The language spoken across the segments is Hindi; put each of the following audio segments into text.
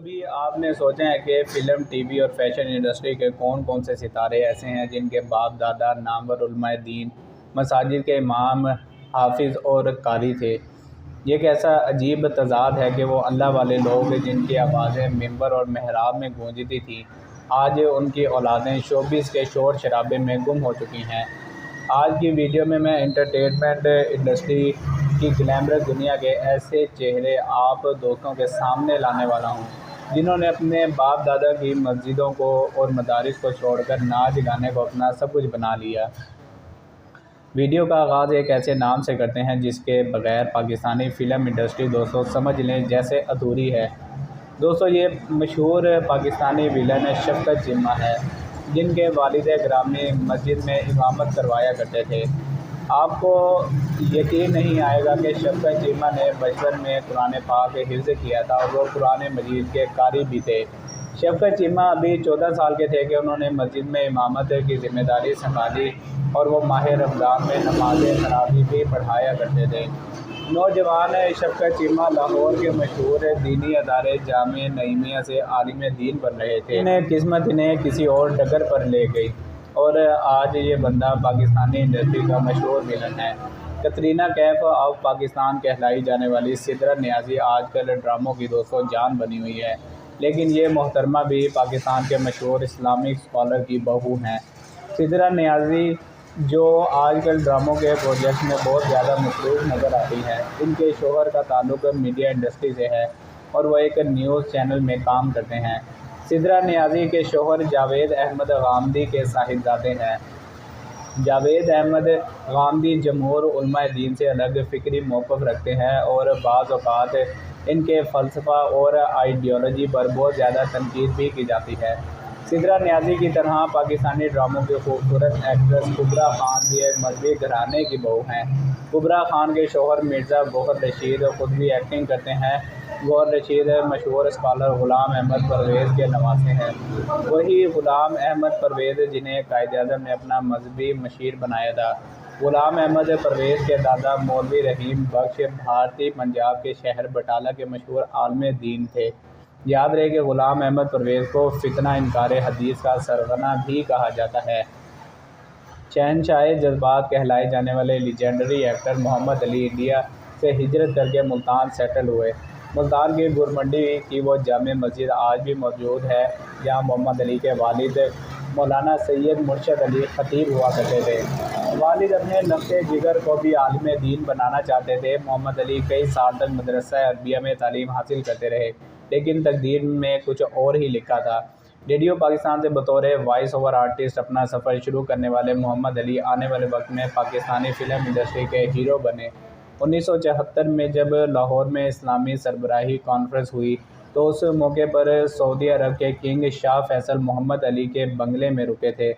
कभी आपने सोचा है कि फ़िल्म, टीवी और फैशन इंडस्ट्री के कौन-कौन से सितारे ऐसे हैं जिनके बाप-दादा नामवर उलमाए दीन, मसाजिद के इमाम, हाफ़िज़ और कारी थे। ये एक ऐसा अजीब तज़ाद है कि वो अल्लाह वाले लोग जिनकी आवाज़ें मिंबर और मेहराब में गूंजती थीं, आज उनकी औलादें शोबिज़ के शोर-शराबे में गुम हो चुकी हैं। आज की वीडियो में मैं एंटरटेनमेंट इंडस्ट्री की ग्लैमरस दुनिया के ऐसे चेहरे आप दोस्तों के सामने लाने वाला हूँ, जिन्होंने अपने बाप दादा की मस्जिदों को और मदारिस को छोड़कर नाच गाने को अपना सब कुछ बना लिया। वीडियो का आगाज़ एक ऐसे नाम से करते हैं जिसके बगैर पाकिस्तानी फ़िल्म इंडस्ट्री दोस्तों समझ लें जैसे अधूरी है। दोस्तों, ये मशहूर पाकिस्तानी विलन शफ़क़त चीमा है, जिनके वालिद ग्रामी मस्जिद में इमामत करवाया करते थे। आपको यकीन नहीं आएगा कि शफ़क़त चीमा ने बचपन में कुरान पाक हिफ्ज़ किया था और वो कुरान मजीद के कारी भी थे। शफ़क़त चीमा अभी 14 साल के थे कि उन्होंने मस्जिद में इमामत की ज़िम्मेदारी संभाली और वो माह रमज़ान में नमाज़ तरावी भी पढ़ाया करते थे। नौजवान शफ़क़त चीमा लाहौर के मशहूर दीनी अदारे जामिया नईमिया से आलिम दीन बन रहे थे। इन्हें किस्मत इन्हें किसी और डगर पर ले गई और आज ये बंदा पाकिस्तानी इंडस्ट्री का मशहूर विलन है। कतरीना कैफ ऑफ पाकिस्तान कहलाई जाने वाली सिद्रा नियाज़ी आजकल ड्रामों की दोस्तों जान बनी हुई है, लेकिन ये मोहतरमा भी पाकिस्तान के मशहूर इस्लामिक स्कॉलर की बहू हैं। सिद्रा नियाज़ी जो आजकल ड्रामों के प्रोजेक्ट में बहुत ज़्यादा मसरूफ़ नज़र आती है। इनके शोहर का ताल्लुक़ मीडिया इंडस्ट्री से है और वह एक न्यूज़ चैनल में काम करते हैं। सिद्रा नियाज़ी के शोहर जावेद अहमद गामदी के साहिबजादे हैं। जावेद अहमद गामदी जमहूर उलमाए दीन से अलग फ़िक्री मौक़िफ़ रखते हैं और बाज़ औक़ात इनके फ़लसफ़ा और आइडियोलॉजी पर बहुत ज़्यादा तनकीद भी की जाती है। सिद्रा नियाज़ी की तरह पाकिस्तानी ड्रामों की खूबसूरत एक्ट्रेस कुबरा खान भी एक मजहबी घराने की बहू हैं। कुबरा खान के शोहर मिर्ज़ा गौहर रशीद खुद भी एक्टिंग करते हैं। गौहर रशीद मशहूर स्कॉलर ग़ुलाम अहमद परवेज़ के नवासे हैं। वही ग़ुलाम अहमद परवेज़ जिन्हें कायद-ए-आज़म ने अपना मजहबी मशीर बनाया था। ग़ुलाम अहमद परवेज़ के दादा मौलवी रहीम बख्श भारतीय पंजाब के शहर बटाला के मशहूर आलिम दीन थे। याद रहे कि ग़ुलाम अहमद परवेज़ को फितना इनकार हदीस का सरगना भी कहा जाता है। शहंशाह जज्बात कहलाए जाने वाले legendary actor Mohammad Ali India से हिजरत करके मुल्तान सेटल हुए। मुल्तान की गुरमंडी की वो जामे मस्जिद आज भी मौजूद है जहाँ मोहम्मद अली के वालिद मौलाना सैयद मुर्शद अली ख़तीब हुआ करते थे। वालिद अपने नफ्से जिगर को भी आलिम दीन बनाना चाहते थे। मोहम्मद अली कई साल तक मदरसा अरबिया में तालीम हासिल करते रहे, लेकिन तकदीर में कुछ और ही लिखा था। रेडियो पाकिस्तान से बतौर वॉइस ओवर आर्टिस्ट अपना सफ़र शुरू करने वाले मोहम्मद अली आने वाले वक्त में पाकिस्तानी फ़िल्म इंडस्ट्री के हीरो बने। 1974 में जब लाहौर में इस्लामी सरबराही कॉन्फ्रेंस हुई तो उस मौके पर सऊदी अरब के किंग शाह फैसल मोहम्मद अली के बंगले में रुके थे।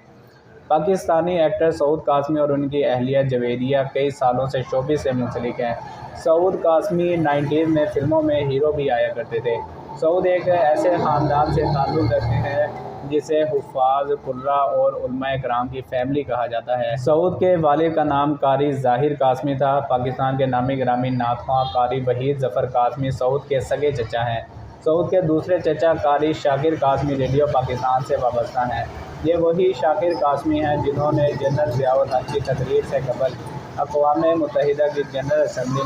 पाकिस्तानी एक्टर सऊद कासमी और उनकी अहलिया जवेरिया कई सालों से शोबिज़ से मुंसलिक हैं। सऊद कासमी 90s में फ़िल्मों में हीरो भी आया करते थे। सऊद एक ऐसे ख़ानदान से ताल्लुक़ रखते हैं जिसे हुफ़्फ़ाज़, कुर्रा और उलमाए कराम की फ़ैमिली कहा जाता है। सऊद के वालिद का नाम कारी ज़ाहिर कासमी था। पाकिस्तान के नामी गिरामी नात-ख़्वां कारी वहीद ज़फ़र कासमी सऊद के सगे चचा हैं। सऊद के दूसरे चचा कारी शाकिर कासमी रेडियो पाकिस्तान से वाबस्ता हैं। ये वही शाकिर कासमी हैं जिन्होंने जनरल ज़िया-उल हक़ की तकरीर से कबल अक़वाम मुत्तहिदा की जनरल असम्बली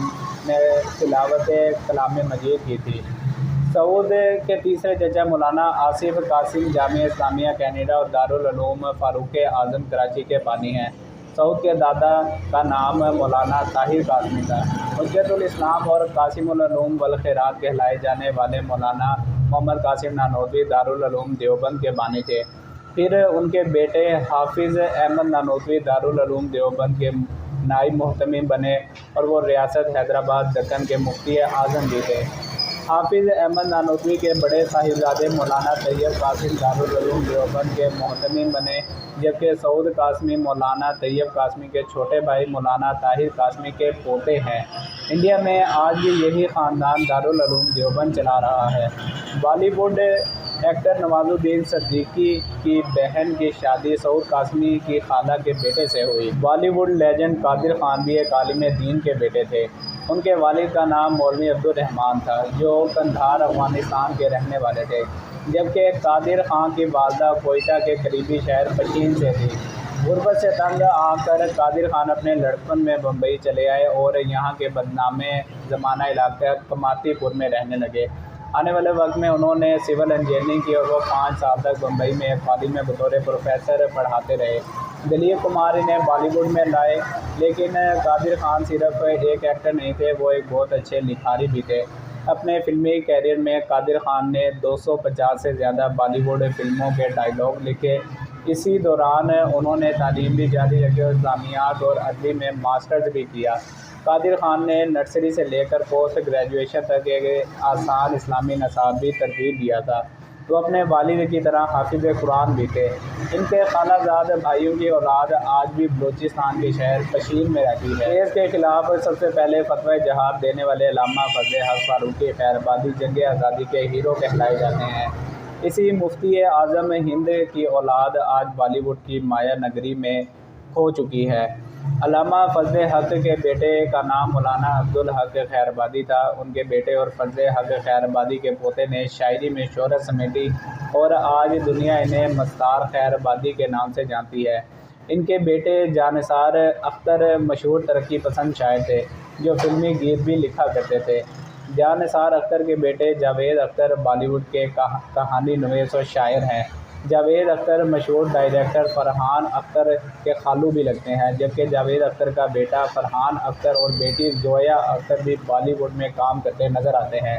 में तिलावत कलाम मजीद की थी। सऊद के तीसरे चचा मौलाना आसिफ़ कासिम जामिया इस्लामिया कैनेडा और दारुल उलूम फ़ारूक़ आज़म कराची के बानी हैं। सऊद के दादा का नाम मौलाना ताहिर कासमी था। हुज्जतुल इस्लाम और कासिमुल उलूम वल खैरात कहलाए जाने वाले मौलाना मोहम्मद कासिम नानोतवी दारुल उलूम देवबंद के बानी थे। फिर उनके बेटे हाफिज़ अहमद नानोतवी दारुल उलूम देवबंद के नाइब मुहतमिम बने और वो रियासत हैदराबाद दक्कन के मुफ्ती आज़म भी थे। हाफिज़ अहमद नानोतवी के बड़े साहिबजादे मौलाना तैयब कासिम दारुल उलूम देवबंद के मुहतमिम बने, जबकि सऊद कासमी मौलाना तैयब कासमी के छोटे भाई मौलाना ताहिर कासमी के पोते हैं। इंडिया में आज भी यही ख़ानदान दारुल उलूम देवबंद चला रहा है। बॉलीवुड एक्टर नवाजुद्दीन सिद्दीकी की बहन की शादी सऊद कासमी की खाला के बेटे से हुई। बॉलीवुड लेजेंड कादिर खान भी एक आलिम दीन के बेटे थे। उनके वालिद का नाम मौलवी अब्दुल रहमान था, जो कंधार अफ़गानिस्तान के रहने वाले थे, जबकि कादिर ख़ान की वालदा कोयटा के करीबी शहर पशीन से थी। गुर्बत से तंग आकर कादिर ख़ान अपने लड़कपन में बम्बई चले आए और यहाँ के बदनामे ज़माना इलाके कमातीपुर में रहने लगे। आने वाले वक्त में उन्होंने सिविल इंजीनियरिंग की और वो 5 साल तक बम्बई में एक कॉलेज में बतौर प्रोफेसर पढ़ाते रहे। दिलीप कुमार इन्हें बॉलीवुड में लाए, लेकिन कादिर ख़ान सिर्फ एक एक्टर नहीं थे, वो एक बहुत अच्छे लिखारी भी थे। अपने फिल्मी कैरियर में कादिर ख़ान ने 250 से ज़्यादा बॉलीवुड फिल्मों के डायलॉग लिखे। इसी दौरान उन्होंने तालीम भी जारी रखी और इस्लामियात और अदबी में मास्टर्स भी किया। कादिर ख़ान ने नर्सरी से लेकर पोस्ट ग्रेजुएशन तक एक आसान इस्लामी नसाब भी तरतीब दिया था। वो अपने वालिद की तरह हाफिज़ कुरान भी थे। इनके खालाजाद भाइयों की औलाद आज भी बलूचिस्तान के शहर पशीन में रहती है। केस के ख़िलाफ़ सबसे पहले फतवा जहाद देने वाले अल्लामा फजल हक फारूकी खैरबादी जंग आज़ादी के हीरो कहलाए जाते हैं। इसी मुफ्ती आज़म हिंद की औलाद आज बॉलीवुड की माया नगरी में खो चुकी है। अल्लामा फजल हक के बेटे का नाम मौलाना अब्दुल हक खैरबादी था। उनके बेटे और फजल हक खैरबादी के पोते ने शायरी में शोहरत समेटी और आज दुनिया इन्हें मस्तार खैरबादी के नाम से जानती है। इनके बेटे जानिसार अख्तर मशहूर तरक्की पसंद शायर थे, जो फिल्मी गीत भी लिखा करते थे। जानिसार अख्तर के बेटे जावेद अख्तर बॉलीवुड के कहानी नवीस और शायर हैं। जावेद अख्तर मशहूर डायरेक्टर फरहान अख्तर के खालू भी लगते हैं, जबकि जावेद अख्तर का बेटा फरहान अख्तर और बेटी जोया अख्तर भी बॉलीवुड में काम करते नज़र आते हैं।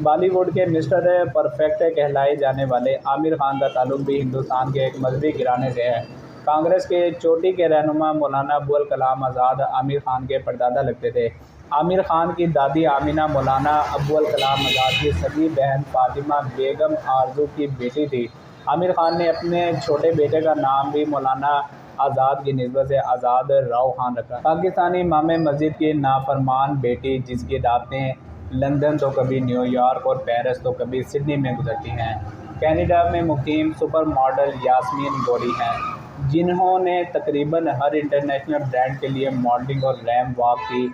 बॉलीवुड के मिस्टर परफेक्ट कहलाए जाने वाले आमिर खान का ताल्लुक भी हिंदुस्तान के एक मजहबी घराने से है। कांग्रेस के चोटी के रहनुमा मौलाना अबुल कलाम आज़ाद आमिर खान के परदादा लगते थे। आमिर खान की दादी आमिना मौलाना अबुल कलाम आज़ाद की सगी बहन फातिमा बेगम आरजू की बेटी थी। आमिर खान ने अपने छोटे बेटे का नाम भी मौलाना आज़ाद की निस्बत से आज़ाद राव खान रखा। पाकिस्तानी इमाम मस्जिद की नाफरमान बेटी, जिसकी रातें लंदन तो कभी न्यूयॉर्क और पेरिस तो कभी सिडनी में गुजरती हैं, कनाडा में मुकीम सुपर मॉडल यास्मीन गौरी हैं, जिन्होंने तकरीबन हर इंटरनेशनल ब्रांड के लिए मॉडलिंग और रैंप वॉक की।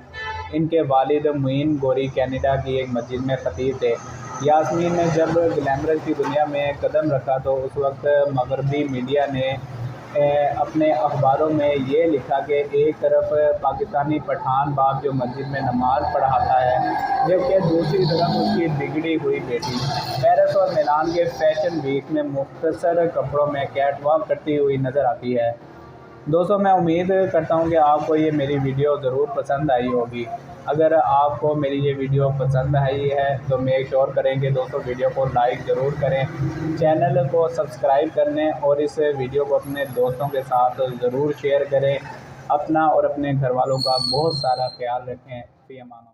इनके वालिद मुइन गौरी कनाडा की एक मस्जिद में खतीब थे। यास्मीन ने जब ग्लैमरस की दुनिया में कदम रखा तो उस वक्त मगरबी मीडिया ने अपने अखबारों में ये लिखा कि एक तरफ पाकिस्तानी पठान बाप जो मस्जिद में नमाज़ पढ़ाता है, जबकि दूसरी तरफ उसकी बिगड़ी हुई बेटी पेरिस और मिलान के फैशन वीक में मुख्तसर कपड़ों में कैट वॉक करती हुई नज़र आती है। दोस्तों, मैं उम्मीद करता हूँ कि आपको ये मेरी वीडियो ज़रूर पसंद आई होगी। अगर आपको मेरी ये वीडियो पसंद आई है तो मेक श्योर करें कि दोस्तों वीडियो को लाइक ज़रूर करें, चैनल को सब्सक्राइब कर लें और इस वीडियो को अपने दोस्तों के साथ ज़रूर शेयर करें। अपना और अपने घर वालों का बहुत सारा ख्याल रखें। फ़ी अमान।